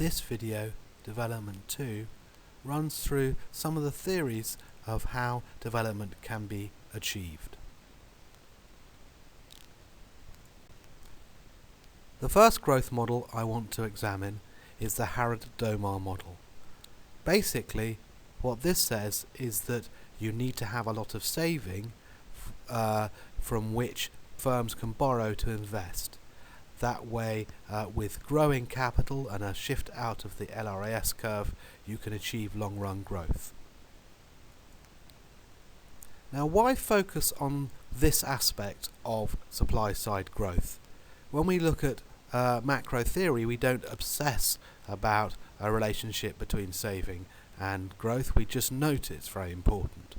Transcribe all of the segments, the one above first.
This video, Development 2, runs through some of the theories of how development can be achieved. The first growth model I want to examine is the Harrod-Domar model. Basically, what this says is that you need to have a lot of saving from which firms can borrow to invest. That way, with growing capital and a shift out of the LRAS curve, you can achieve long-run growth. Now, why focus on this aspect of supply-side growth? When we look at macro theory, we don't obsess about a relationship between saving and growth. We just note it's very important.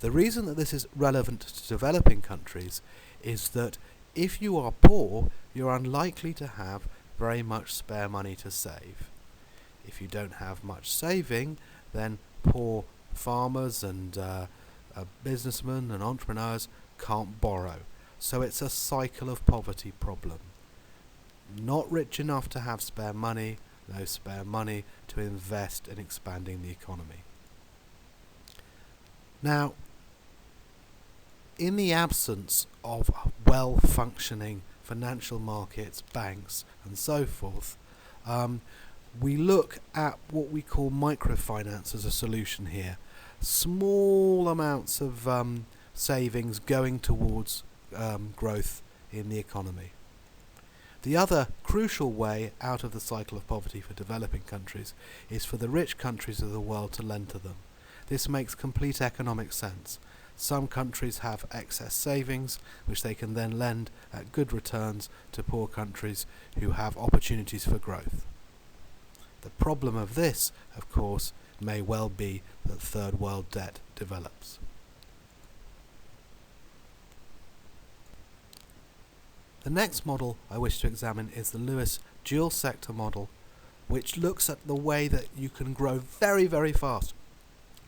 The reason that this is relevant to developing countries is that if you are poor, you're unlikely to have very much spare money to save. If you don't have much saving, then poor farmers and businessmen and entrepreneurs can't borrow. So it's a cycle of poverty problem. Not rich enough to have spare money, no spare money to invest in expanding the economy. Now, in the absence of well-functioning financial markets, banks, and so forth, we look at what we call microfinance as a solution here. Small amounts of savings going towards growth in the economy. The other crucial way out of the cycle of poverty for developing countries is for the rich countries of the world to lend to them. This makes complete economic sense. Some countries have excess savings, which they can then lend at good returns to poor countries who have opportunities for growth. The problem of this, of course, may well be that third world debt develops. The next model I wish to examine is the Lewis dual sector model, which looks at the way that you can grow very, very fast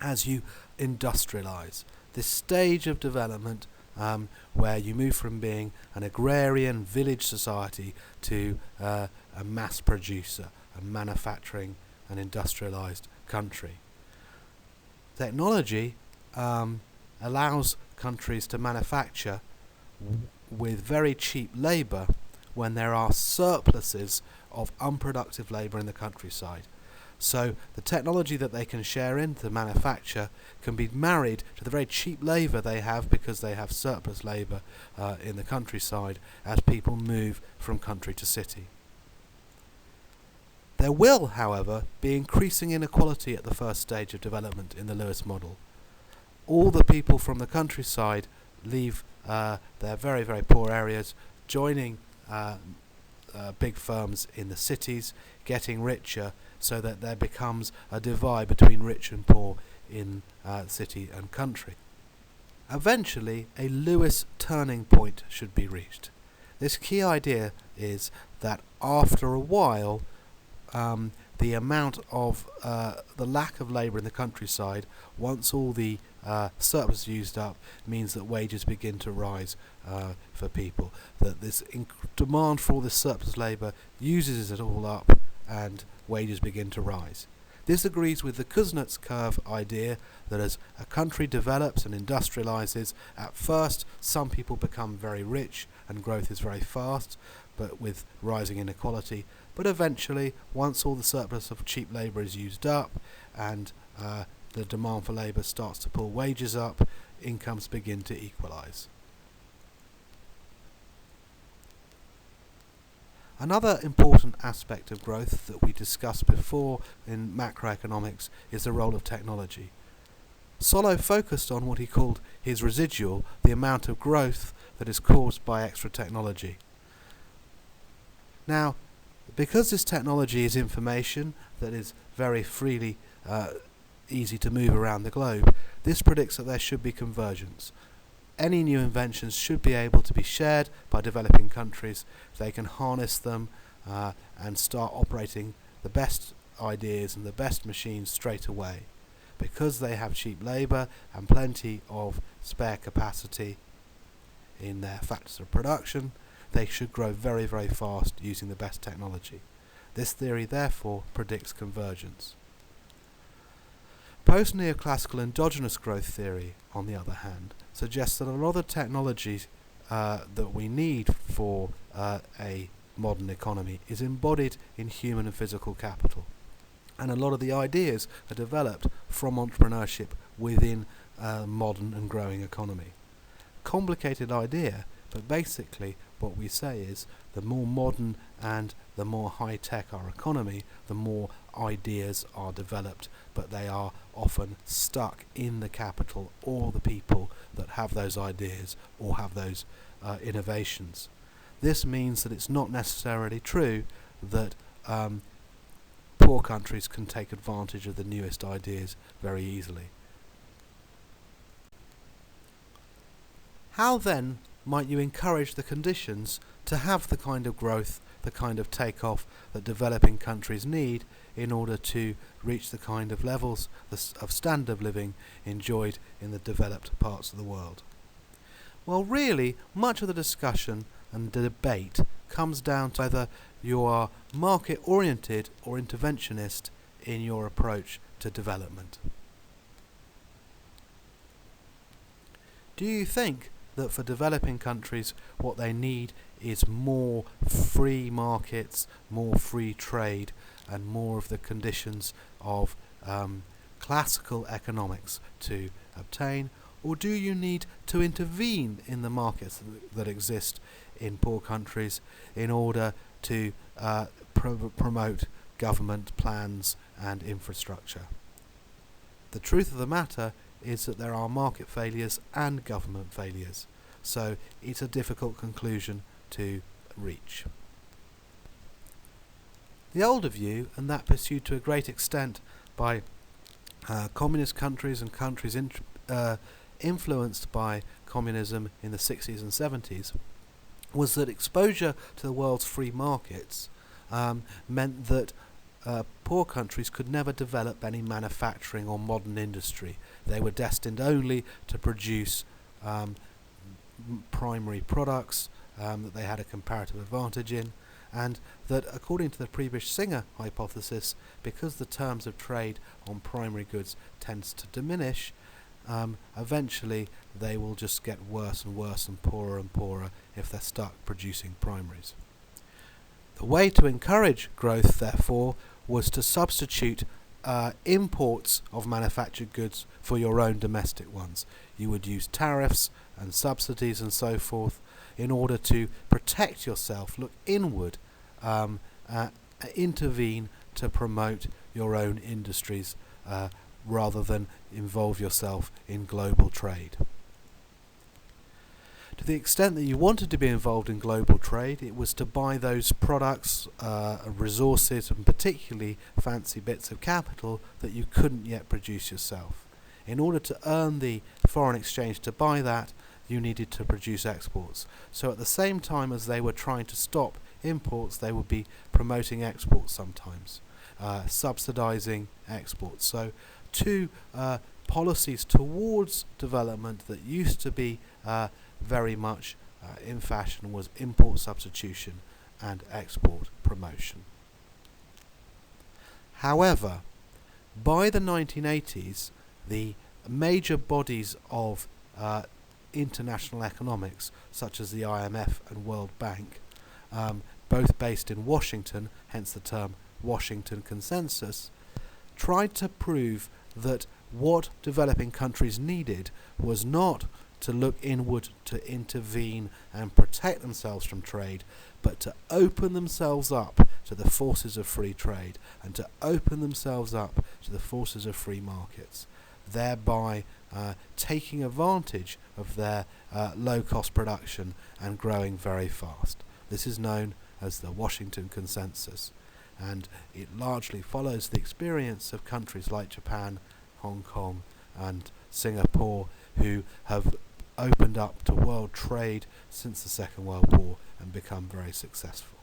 as you industrialize. This stage of development where you move from being an agrarian village society to a mass producer, a manufacturing and industrialized country. Technology allows countries to manufacture with very cheap labour when there are surpluses of unproductive labour in the countryside. So the technology that they can share in to manufacture can be married to the very cheap labour they have because they have surplus labour in the countryside as people move from country to city. There will, however, be increasing inequality at the first stage of development in the Lewis model. All the people from the countryside leave their very, very poor areas, joining big firms in the cities, getting richer, so that there becomes a divide between rich and poor in city and country. Eventually, a Lewis turning point should be reached. This key idea is that after a while, the amount of the lack of labour in the countryside, once all the surplus is used up, means that wages begin to rise for people. That this demand for all this surplus labour uses it all up and wages begin to rise. This agrees with the Kuznets curve idea that as a country develops and industrializes, at first some people become very rich and growth is very fast, but with rising inequality. But eventually, once all the surplus of cheap labour is used up and the demand for labour starts to pull wages up, incomes begin to equalise. Another important aspect of growth that we discussed before in macroeconomics is the role of technology. Solow focused on what he called his residual, the amount of growth that is caused by extra technology. Now, because this technology is information that is very freely easy to move around the globe, this predicts that there should be convergence. Any new inventions should be able to be shared by developing countries if they can harness them and start operating the best ideas and the best machines straight away. Because they have cheap labour and plenty of spare capacity in their factors of production, they should grow very, very fast using the best technology. This theory therefore predicts convergence. Post-neoclassical endogenous growth theory, on the other hand, suggests that a lot of the technologies that we need for a modern economy is embodied in human and physical capital. And a lot of the ideas are developed from entrepreneurship within a modern and growing economy. Complicated idea, but basically what we say is the more modern and the more high-tech our economy, the more ideas are developed, but they are often stuck in the capital or the people that have those ideas or have those innovations. This means that it's not necessarily true that poor countries can take advantage of the newest ideas very easily. How then might you encourage the conditions to have the kind of growth, the kind of takeoff that developing countries need in order to reach the kind of levels of standard of living enjoyed in the developed parts of the world? Well, really, much of the discussion and the debate comes down to whether you are market-oriented or interventionist in your approach to development. Do you think that for developing countries what they need is more free markets, more free trade, and more of the conditions of classical economics to obtain? Or do you need to intervene in the markets that exist in poor countries in order to promote government plans and infrastructure? The truth of the matter is that there are market failures and government failures, so it's a difficult conclusion to reach. The older view, and that pursued to a great extent by communist countries and countries influenced by communism in the 60s and 70s, was that exposure to the world's free markets meant that poor countries could never develop any manufacturing or modern industry. They were destined only to produce primary products that they had a comparative advantage in, and that according to the previous-Singer hypothesis, because the terms of trade on primary goods tends to diminish, eventually they will just get worse and worse and poorer if they're stuck producing primaries. The way to encourage growth, therefore, was to substitute imports of manufactured goods for your own domestic ones. You would use tariffs and subsidies and so forth in order to protect yourself, look inward, intervene to promote your own industries rather than involve yourself in global trade. To the extent that you wanted to be involved in global trade, it was to buy those products, resources, and particularly fancy bits of capital that you couldn't yet produce yourself. In order to earn the foreign exchange to buy that, you needed to produce exports. So at the same time as they were trying to stop imports, they would be promoting exports sometimes, subsidizing exports. So two policies towards development that used to be very much in fashion was import substitution and export promotion. However, by the 1980s, the major bodies of international economics, such as the IMF and World Bank, both based in Washington, hence the term Washington Consensus, tried to prove that what developing countries needed was not to look inward to intervene and protect themselves from trade, but to open themselves up to the forces of free trade and to open themselves up to the forces of free markets, thereby taking advantage of their low-cost production and growing very fast. This is known as the Washington Consensus, and it largely follows the experience of countries like Japan, Hong Kong and Singapore, who have opened up to world trade since the Second World War and become very successful.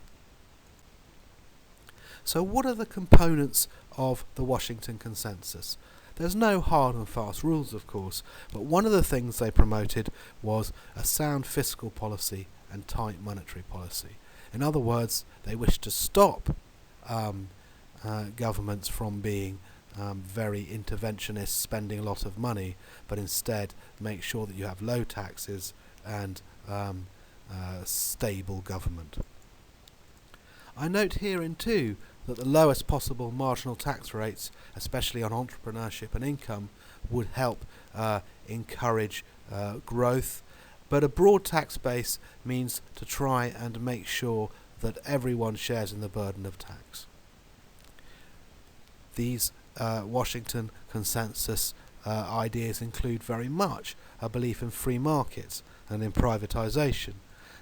So what are the components of the Washington Consensus? There's no hard and fast rules, of course, but one of the things they promoted was a sound fiscal policy and tight monetary policy. In other words, they wished to stop governments from being very interventionist, spending a lot of money, but instead make sure that you have low taxes and stable government. I note herein too that the lowest possible marginal tax rates, especially on entrepreneurship and income, would help encourage growth, but a broad tax base means to try and make sure that everyone shares in the burden of tax. These Washington consensus ideas include very much a belief in free markets and in privatization,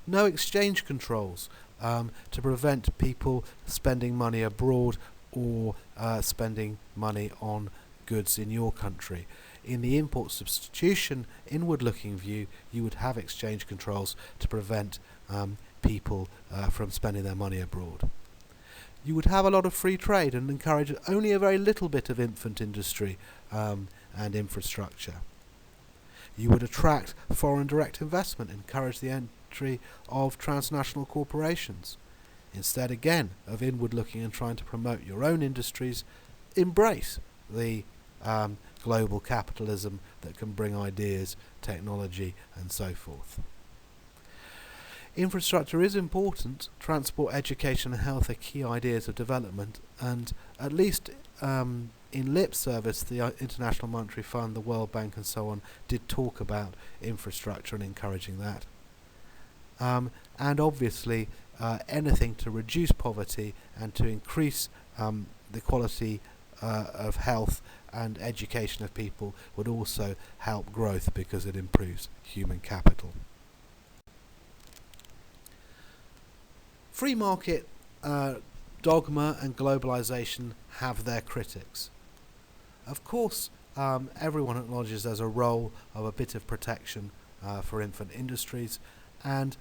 no exchange controls to prevent people spending money abroad or spending money on goods in your country. In the import substitution inward-looking view, you would have exchange controls to prevent people from spending their money abroad. You would have a lot of free trade and encourage only a very little bit of infant industry and infrastructure. You would attract foreign direct investment, encourage the entry of transnational corporations. Instead, again, of inward-looking and trying to promote your own industries, embrace the global capitalism that can bring ideas, technology, and so forth. Infrastructure is important. Transport, education and health are key ideas of development, and at least in lip service the International Monetary Fund, the World Bank and so on did talk about infrastructure and encouraging that. And obviously anything to reduce poverty and to increase the quality of health and education of people would also help growth because it improves human capital. Free market dogma and globalization have their critics. Of course, everyone acknowledges there's a role of a bit of protection for infant industries, and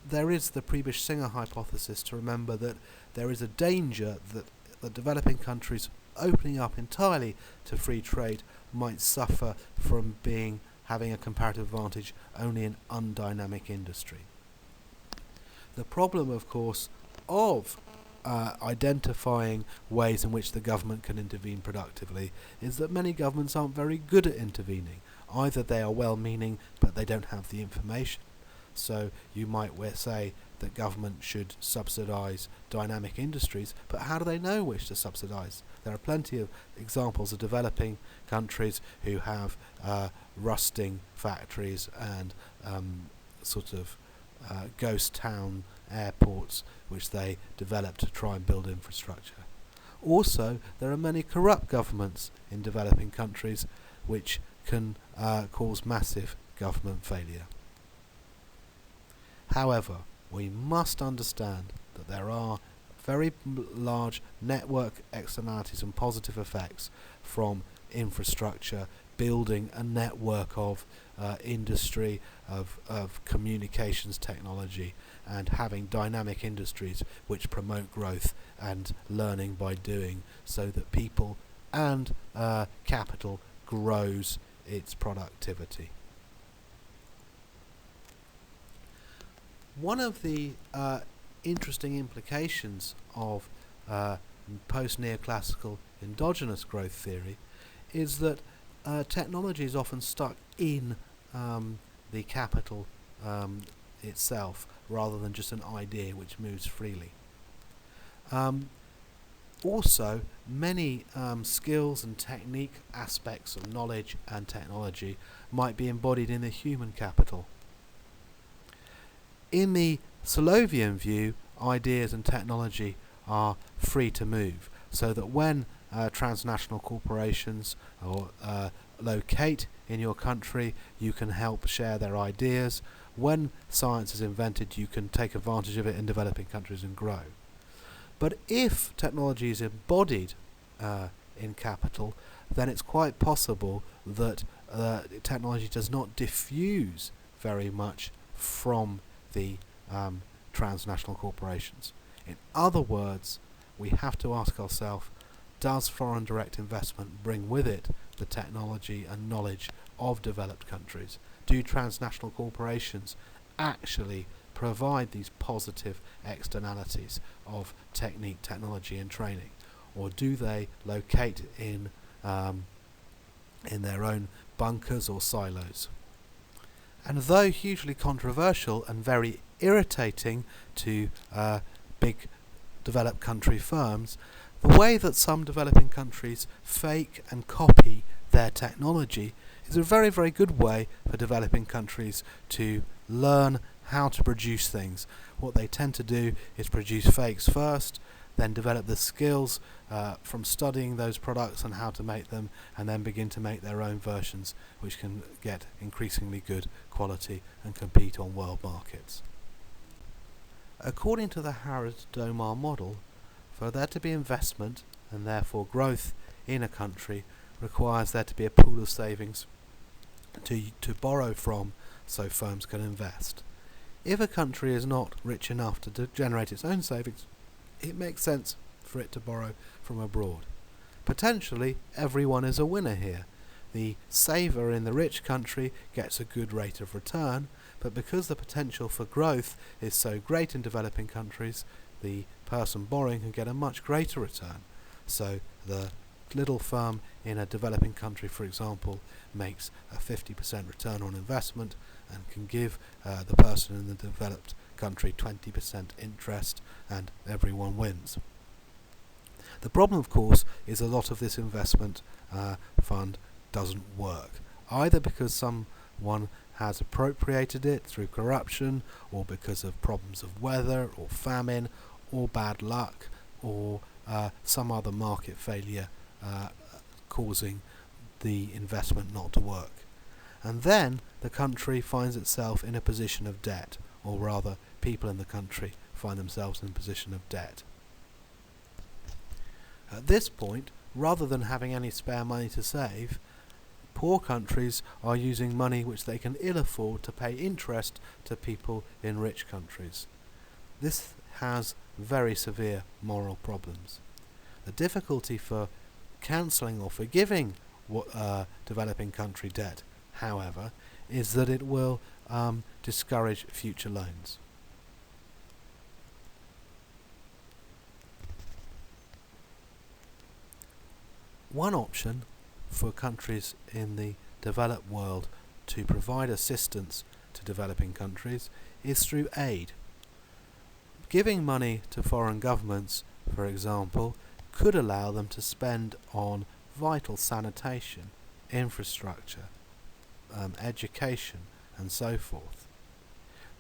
there is the Prebisch-Singer hypothesis to remember that there is a danger that the developing countries opening up entirely to free trade might suffer from having a comparative advantage only in undynamic industry. The problem, of course, of identifying ways in which the government can intervene productively is that many governments aren't very good at intervening. Either they are well-meaning but they don't have the information. So you might say that government should subsidise dynamic industries, but how do they know which to subsidise? There are plenty of examples of developing countries who have rusting factories and ghost town airports which they develop to try and build infrastructure. Also, there are many corrupt governments in developing countries which can cause massive government failure. However, we must understand that there are very large network externalities and positive effects from infrastructure, building a network of industry, of communications technology, and having dynamic industries which promote growth and learning by doing, so that people and capital grows its productivity. One of the interesting implications of post-neoclassical endogenous growth theory is that technology is often stuck in the capital itself rather than just an idea which moves freely. Also, many skills and technique aspects of knowledge and technology might be embodied in the human capital. In the Solovian view, ideas and technology are free to move, so that when transnational corporations locate in your country, you can help share their ideas. When science is invented, you can take advantage of it in developing countries and grow. But if technology is embodied in capital, then it's quite possible that technology does not diffuse very much from the transnational corporations. In other words, we have to ask ourselves, does foreign direct investment bring with it the technology and knowledge of developed countries? Do transnational corporations actually provide these positive externalities of technique, technology and training? Or do they locate in their own bunkers or silos? And though hugely controversial and very irritating to big developed country firms, the way that some developing countries fake and copy their technology is a very, very good way for developing countries to learn how to produce things. What they tend to do is produce fakes first, then develop the skills from studying those products and how to make them, and then begin to make their own versions which can get increasingly good quality and compete on world markets. According to the Harrod-Domar model, for there to be investment and therefore growth in a country requires there to be a pool of savings to borrow from so firms can invest. If a country is not rich enough to generate its own savings, it makes sense for it to borrow from abroad. Potentially, everyone is a winner here. The saver in the rich country gets a good rate of return, but because the potential for growth is so great in developing countries, the person borrowing can get a much greater return. So the little firm in a developing country, for example, makes a 50% return on investment and can give the person in the developed country 20% interest, and everyone wins. The problem, of course, is a lot of this investment fund doesn't work, either because someone has appropriated it through corruption, or because of problems of weather or famine or bad luck, or some other market failure causing the investment not to work. And then the country finds itself in a position of debt, or rather people in the country find themselves in a position of debt. At this point, rather than having any spare money to save, poor countries are using money which they can ill afford to pay interest to people in rich countries. This has very severe moral problems. The difficulty for cancelling or forgiving developing country debt, however, is that it will discourage future loans. One option for countries in the developed world to provide assistance to developing countries is through aid. Giving money to foreign governments, for example, could allow them to spend on vital sanitation, infrastructure, education, and so forth.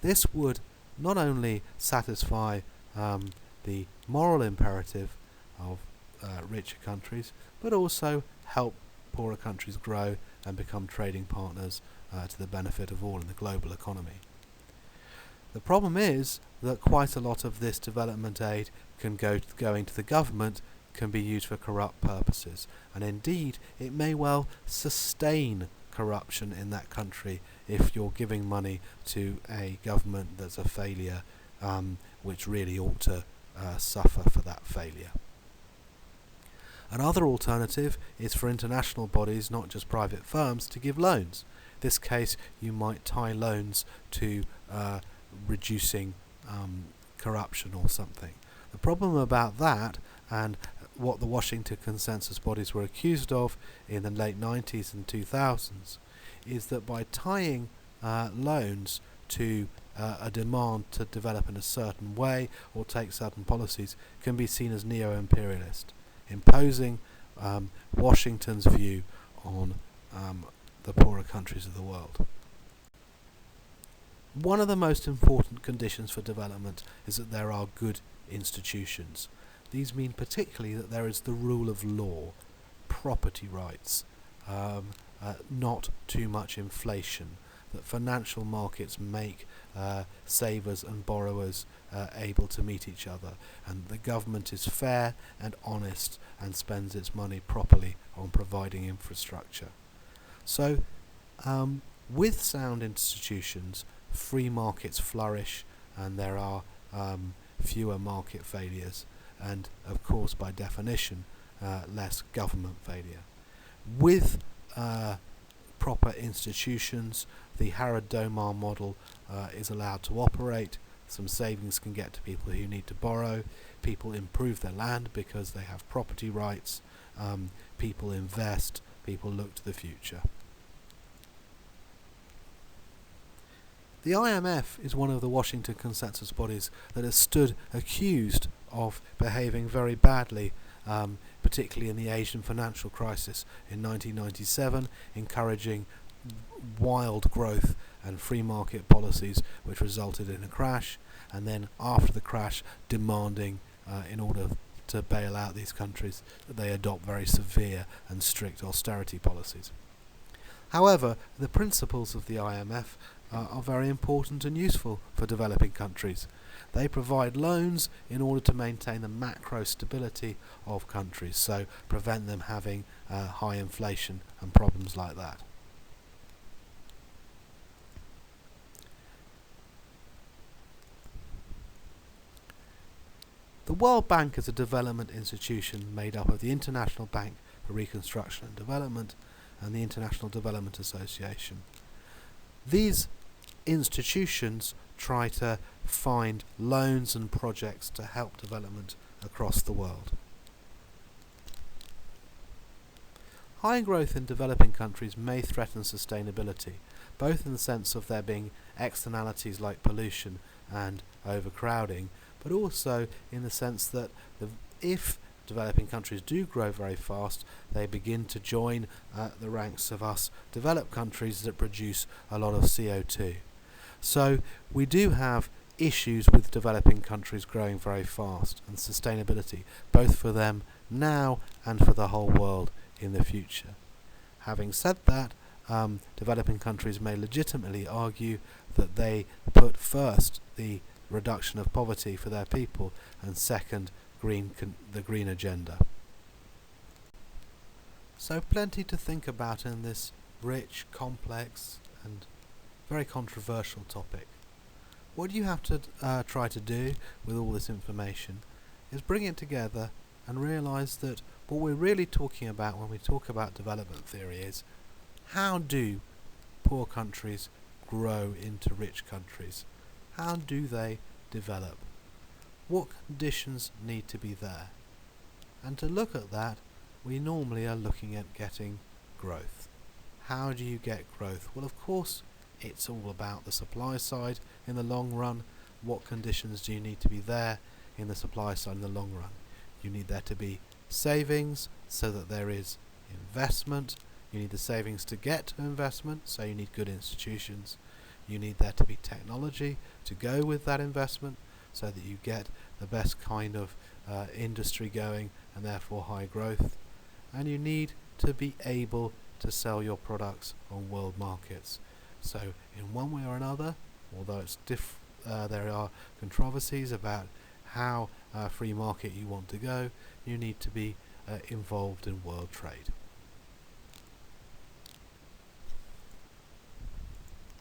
This would not only satisfy the moral imperative of richer countries, but also help poorer countries grow and become trading partners to the benefit of all in the global economy. The problem is that quite a lot of this development aid going to the government can be used for corrupt purposes, and indeed it may well sustain corruption in that country if you're giving money to a government that's a failure, which really ought to suffer for that failure. Another alternative is for international bodies, not just private firms, to give loans. In this case, you might tie loans to reducing corruption or something. The problem about that, and what the Washington Consensus bodies were accused of in the late 90s and 2000s, is that by tying loans to a demand to develop in a certain way or take certain policies can be seen as neo-imperialist, imposing Washington's view on the poorer countries of the world. One of the most important conditions for development is that there are good institutions. These mean particularly that there is the rule of law, property rights, not too much inflation, that financial markets make savers and borrowers able to meet each other, and the government is fair and honest and spends its money properly on providing infrastructure. So, with sound institutions, free markets flourish, and there are fewer market failures, and of course by definition less government failure. With proper institutions, the Harrod-Domar model is allowed to operate, some savings can get to people who need to borrow, people improve their land because they have property rights, people invest, people look to the future. The IMF is one of the Washington Consensus bodies that has stood accused of behaving very badly, particularly in the Asian financial crisis in 1997, encouraging wild growth and free market policies which resulted in a crash, and then after the crash demanding, in order to bail out these countries, that they adopt very severe and strict austerity policies. However, the principles of the IMF are very important and useful for developing countries. They provide loans in order to maintain the macro stability of countries, so prevent them having high inflation and problems like that. The World Bank is a development institution made up of the International Bank for Reconstruction and Development and the International Development Association. These institutions try to find loans and projects to help development across the world. High growth in developing countries may threaten sustainability, both in the sense of there being externalities like pollution and overcrowding, but also in the sense that if developing countries do grow very fast, they begin to join the ranks of us developed countries that produce a lot of CO2. So we do have issues with developing countries growing very fast and sustainability, both for them now and for the whole world in the future. Having said that, developing countries may legitimately argue that they put first the reduction of poverty for their people and second the green agenda. So plenty to think about in this rich, complex and very controversial topic. What you have to try to do with all this information is bring it together and realise that what we're really talking about when we talk about development theory is how do poor countries grow into rich countries? How do they develop? What conditions need to be there? And to look at that, we normally are looking at getting growth. How do you get growth? Well, of course, it's all about the supply side in the long run. What conditions do you need to be there in the supply side in the long run? You need there to be savings so that there is investment. You need the savings to get to investment, so you need good institutions. You need there to be technology to go with that investment so that you get the best kind of industry going and therefore high growth. And you need to be able to sell your products on world markets. So in one way or another, although it's there are controversies about how free market you want to go, you need to be involved in world trade.